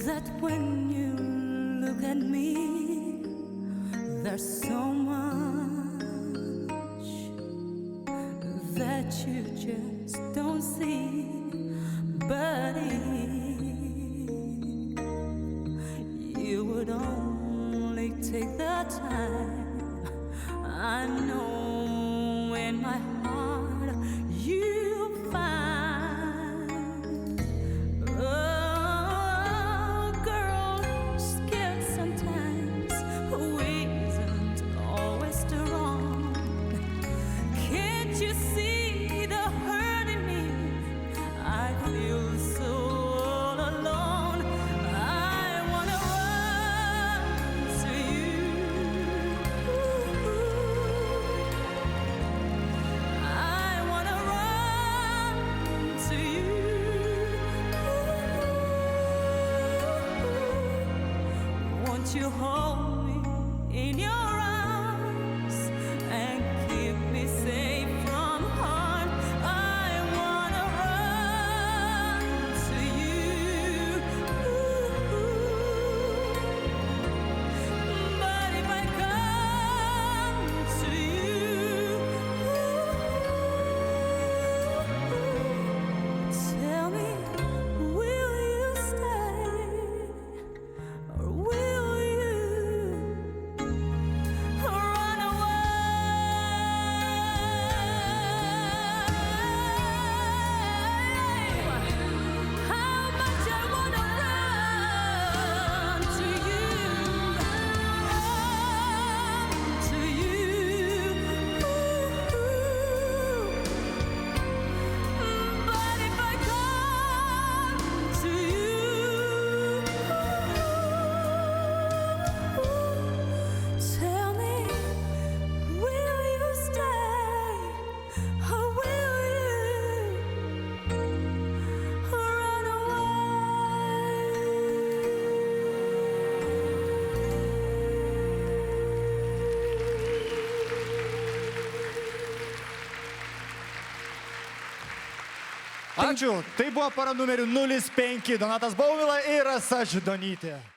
that when you look at me, there's so much that you just don't see. But if you would only take the time, I know in my heart you'll find a girl scared sometimes, who isn't always strong. Can't you see the hurt in me? I feel so all alone. I wanna run to you. I wanna run to you. Won't you hold me in your arms and keep me safe from harm? I wanna run to you. But if I come to you, tell me, will you stay or will you run away? How much I wanna run to you, to you. But if I come to you, tell me, will you stay or will you run Ačiū. Tai buvo para numeriu 05 Donatas Baumila ir Rasa Židonytė.